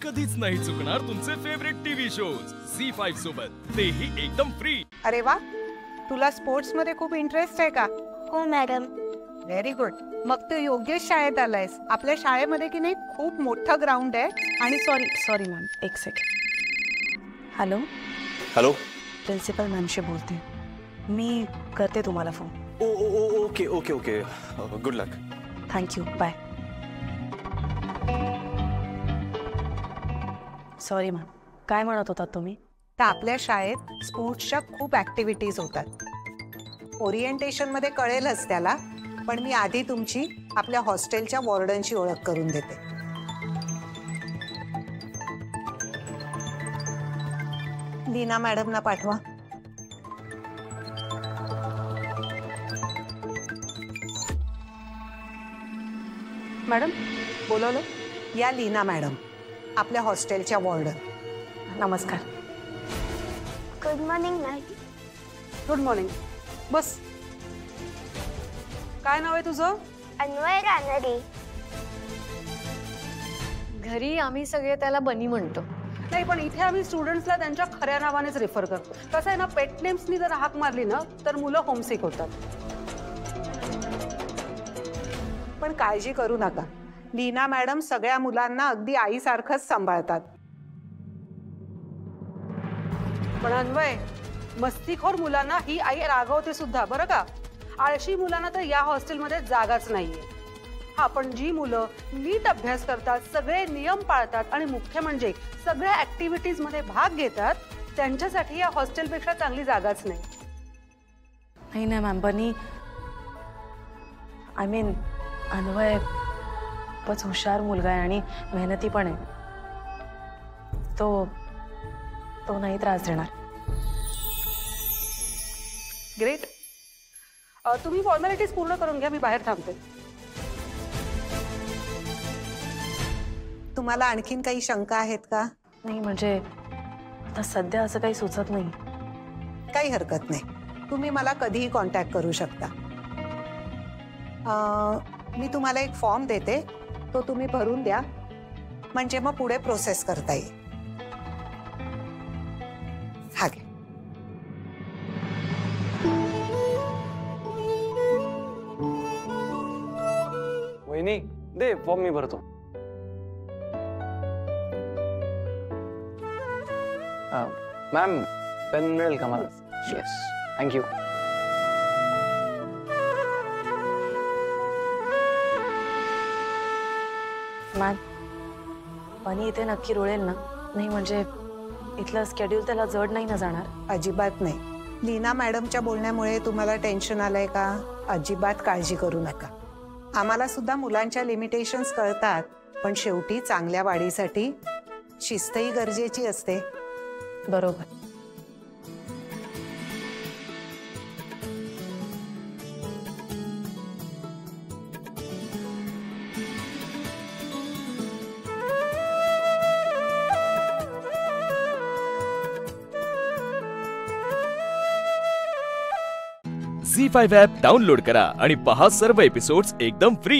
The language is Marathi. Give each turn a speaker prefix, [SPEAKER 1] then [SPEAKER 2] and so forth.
[SPEAKER 1] कधीच नाही चुकणार तुमचे फेवरेट टीव्ही शोज झी5 सोबत, तेही एकदम फ्री।
[SPEAKER 2] अरे वा, तुला स्पोर्ट्स मध्ये खूप इंटरेस्ट आहे का?
[SPEAKER 3] हो मॅडम।
[SPEAKER 2] Very good. मग तू योग्य शाळेत आलायस। आपल्या शाळेमध्ये की नाही खूप मोठा ग्राउंड आहे।
[SPEAKER 4] आणि सॉरी मॅम, एक सेकंड। हॅलो
[SPEAKER 5] हॅलो,
[SPEAKER 4] प्रिन्सिपल मॅमशी बोलते मी, करते तुम्हाला phone.
[SPEAKER 5] Oh oh okay okay okay, good luck.
[SPEAKER 4] Thank you, bye. Sorry ma'am, काय म्हणत होतात तुम्ही?
[SPEAKER 2] तर आपल्या शाळेत स्पोर्ट्सच्या खूप ऍक्टिव्हिटीज होतात। ओरिएंटेशन मध्ये कळेलच त्याला, पण मी आधी तुमची आपल्या हॉस्टेलच्या वॉर्डनची ओळख करून देते। लीना मॅडमना पाठवा।
[SPEAKER 4] मॅडम बोलवलं?
[SPEAKER 2] या लीना मॅडम, आपल्या हॉस्टेलच्या वॉर्डन।
[SPEAKER 4] नमस्कार।
[SPEAKER 3] Good morning ma'am.
[SPEAKER 6] Good morning, बस। काय नाव आहे तुझं?
[SPEAKER 3] अन्वय रानडे।
[SPEAKER 7] घरी आम्ही सगळे त्याला बनी म्हणतो।
[SPEAKER 6] नाही, पण इथे आम्ही स्टुडंट्सला त्यांच्या खऱ्या नावानेच रेफर करतो। कसं आहे ना, पेट नेम्सनी जर हाक मारली ना तर मुलं होमसिक होतात।
[SPEAKER 2] पण काळजी करू नका, लीना मॅडम सगळ्या मुलांना अगदी आईसारखंच सांभाळतात।
[SPEAKER 6] पण अन्वय, मस्तीखोर मुलांना ही आई रागवते सुद्धा, बरं का? आळशी मुलांना तर या हॉस्टेलमध्ये जागाच नाहीये। हा, पण जी मुलं नीट अभ्यास करतात, सगळे नियम पाळतात आणि मुख्य म्हणजे सगळ्या ऍक्टिव्हिटीज मध्ये भाग घेतात, त्यांच्यासाठी या हॉस्टेलपेक्षा चांगली जागाच नाही।
[SPEAKER 4] नाही मॅम, बनी आय मीन अन्वय खूपच हुशार मुलगा आहे आणि मेहनती पण आहे। तो नाही त्रास देणार।
[SPEAKER 6] ग्रेट। तुम्ही फॉर्मॅलिटीज पूर्ण करून घ्या, मी बाहेर थांबते।
[SPEAKER 2] तुम्हाला आणखीन काही शंका आहेत का?
[SPEAKER 4] नाही, म्हणजे आता सध्या असं काही सुचत नाही।
[SPEAKER 2] काही हरकत नाही, तुम्ही मला कधीही कॉन्टॅक्ट करू शकता। मी तुम्हाला एक फॉर्म देते, तो तुम्ही भरून द्या, म्हणजे मग पुढे प्रोसेस करता येईल। हा घे।
[SPEAKER 5] वहिनी दे, फॉर्म मी भरतो। मॅम, पेन मिळेल का मला? Yes, thank you.
[SPEAKER 4] मॅम, बनी इथे नक्की रुळेल ना? नाही म्हणजे इथलं स्केड्यूल त्याला जड नाही ना जाणार?
[SPEAKER 2] अजिबात नाही। लीना मॅडमच्या बोलण्यामुळे तुम्हाला टेन्शन आलंय का? अजिबात काळजी करू नका। आम्हाला सुद्धा मुलांच्या लिमिटेशन्स कळतात, पण शेवटी चांगल्या वाढीसाठी शिस्तही गरजेची असते।
[SPEAKER 4] बरोबर।
[SPEAKER 1] झी5 ॲप डाउनलोड करा आणि पहा सर्व एपिसोड्स एकदम फ्री।